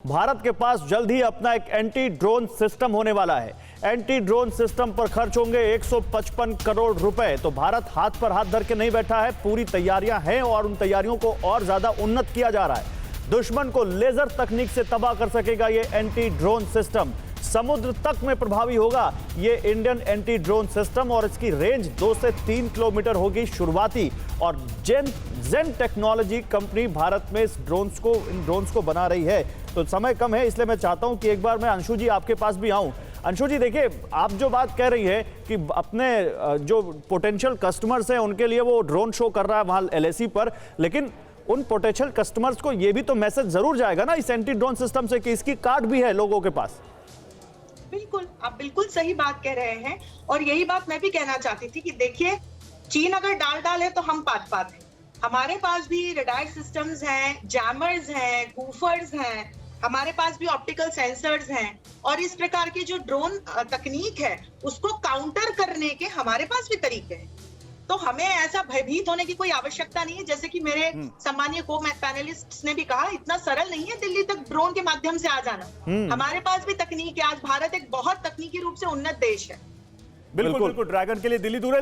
भारत के पास जल्द ही अपना एक एंटी ड्रोन सिस्टम होने वाला है। एंटी ड्रोन सिस्टम पर खर्च होंगे 155 करोड़ रुपए। तो भारत हाथ पर हाथ धर के नहीं बैठा है, पूरी तैयारियां हैं और उन तैयारियों को और ज्यादा उन्नत किया जा रहा है। दुश्मन को लेजर तकनीक से तबाह कर सकेगा ये एंटी ड्रोन सिस्टम। समुद्र तक में प्रभावी होगा ये इंडियन एंटी ड्रोन सिस्टम और इसकी रेंज 2 से 3 किलोमीटर होगी शुरुआती। और जेन टेक्नोलॉजी कंपनी भारत में इन ड्रोन्स को बना रही है। तो समय कम है, इसलिए मैं चाहता हूं कि एक बार मैं अंशु जी आपके पास भी आऊं। अंशु जी देखिए, आप जो बात कह रही है कि अपने जो पोटेंशियल कस्टमर्स हैं उनके लिए वो ड्रोन शो कर रहा है वहां एलएसी पर, लेकिन उन पोटेंशियल कस्टमर्स को ये भी तो मैसेज जरूर जाएगा ना इस एंटी ड्रोन सिस्टम से कि इसकी कार्ड भी है लोगों के पास। बिल्कुल, आप बिल्कुल सही बात कह रहे हैं और यही बात मैं भी कहना चाहती थी कि देखिए, चीन अगर डाल है तो हम पात हैं। हमारे पास भी रडार सिस्टम्स हैं, जैमर्स हैं, गूफर्स हैं, हमारे पास भी ऑप्टिकल सेंसर्स हैं और इस प्रकार की जो ड्रोन तकनीक है उसको काउंटर करने के हमारे पास भी तरीके हैं। तो हमें ऐसा भयभीत होने की कोई आवश्यकता नहीं है। जैसे कि मेरे सम्मानीय को पैनलिस्ट्स ने भी कहा, इतना सरल नहीं है दिल्ली तक ड्रोन के माध्यम से आ जाना। हमारे पास भी तकनीक है। आज भारत एक बहुत तकनीकी रूप से उन्नत देश है। बिल्कुल, ड्रैगन के लिए दिल्ली दूर है।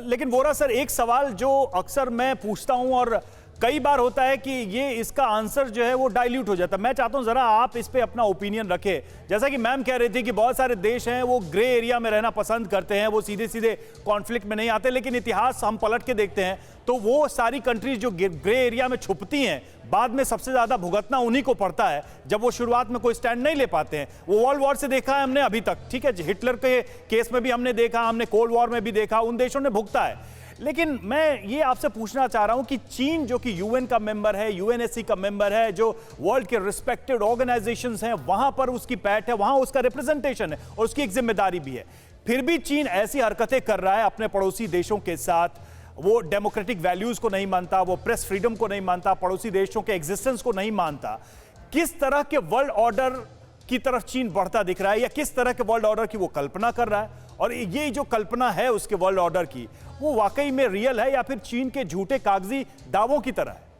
लेकिन वोरा सर, एक सवाल जो अक्सर मैं पूछता हूं और कई बार होता है कि ये इसका आंसर जो है वो डाइल्यूट हो जाता है। मैं चाहता हूं जरा आप इस पे अपना ओपिनियन रखें। जैसा कि मैम कह रही थी कि बहुत सारे देश हैं वो ग्रे एरिया में रहना पसंद करते हैं, वो सीधे सीधे कॉन्फ्लिक्ट में नहीं आते, लेकिन इतिहास हम पलट के देखते हैं तो वो सारी कंट्रीज जो ग्रे एरिया में छुपती हैं बाद में सबसे ज्यादा भुगतना उन्हीं को पड़ता है जब वो शुरुआत में कोई स्टैंड नहीं ले पाते हैं। वो वर्ल्ड वॉर से देखा है हमने अभी तक, ठीक है, हिटलर के केस में भी हमने देखा, हमने कोल्ड वॉर में भी देखा, उन देशों ने भुगता है। लेकिन मैं ये आपसे पूछना चाह रहा हूं कि चीन जो कि यूएन का मेंबर है, यूएनएससी का मेंबर है, जो वर्ल्ड के रिस्पेक्टेड ऑर्गेनाइजेशंस हैं वहां पर उसकी पैठ है, वहां उसका रिप्रेजेंटेशन है और उसकी एक जिम्मेदारी भी है, फिर भी चीन ऐसी हरकतें कर रहा है अपने पड़ोसी देशों के साथ। वो डेमोक्रेटिक वैल्यूज को नहीं मानता, वो प्रेस फ्रीडम को नहीं मानता, पड़ोसी देशों के एग्जिस्टेंस को नहीं मानता। किस तरह के वर्ल्ड ऑर्डर की तरफ चीन बढ़ता दिख रहा है या किस तरह के वर्ल्ड ऑर्डर की वो कल्पना कर रहा है? और ये जो कल्पना है उसके वर्ल्ड ऑर्डर की, वो वाकई में रियल है या फिर चीन के झूठे कागजी दावों की तरह है?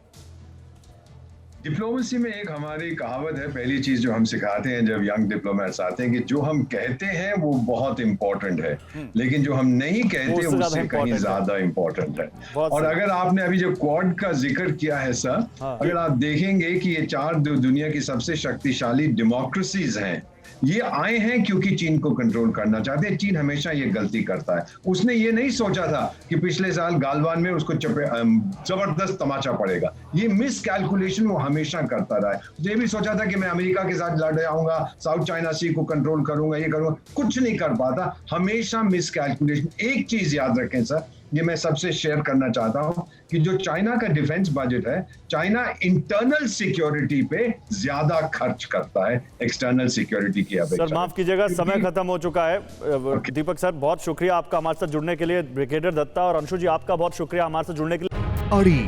डिप्लोमेसी में एक हमारी कहावत है, पहली चीज जो हम सिखाते हैं जब यंग डिप्लोमेट्स आते हैं कि जो हम कहते हैं वो बहुत इंपॉर्टेंट है, लेकिन जो हम नहीं कहते उससे कहीं ज्यादा इंपॉर्टेंट है। और अगर आपने अभी जो क्वाड का जिक्र किया है सर, अगर आप देखेंगे कि ये 4 दुनिया की सबसे शक्तिशाली डेमोक्रेसीज हैं, ये आए हैं क्योंकि चीन को कंट्रोल करना चाहते हैं। चीन हमेशा ये गलती करता है। उसने ये नहीं सोचा था कि पिछले साल गालवान में उसको जबरदस्त तमाचा पड़ेगा। ये मिस कैलकुलेशन वो हमेशा करता रहा है। ये भी सोचा था कि मैं अमेरिका के साथ लड़ आऊंगा, साउथ चाइना सी को कंट्रोल करूंगा, ये करूंगा, कुछ नहीं कर पाता, हमेशा मिस कैलकुलेशन। एक चीज याद रखें सर, ये मैं सबसे शेयर करना चाहता हूं कि जो चाइना का डिफेंस बजट है, चाइना इंटरनल सिक्योरिटी पे ज्यादा खर्च करता है एक्सटर्नल सिक्योरिटी की अपेक्षा। सर माफ कीजिएगा, समय खत्म हो चुका है। दीपक सर, बहुत शुक्रिया आपका हमारे साथ जुड़ने के लिए। ब्रिगेडियर दत्ता और अंशु जी, आपका बहुत शुक्रिया हमारे साथ जुड़ने के लिए। अड़ी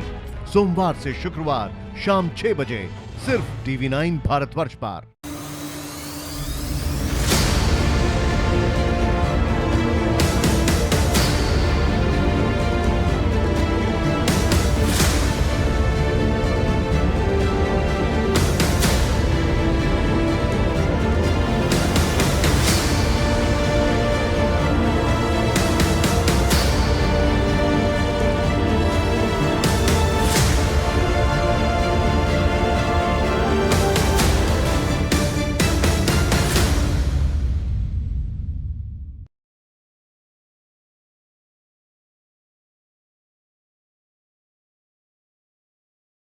सोमवार से शुक्रवार शाम 6 बजे सिर्फ TV9 भारतवर्ष पर।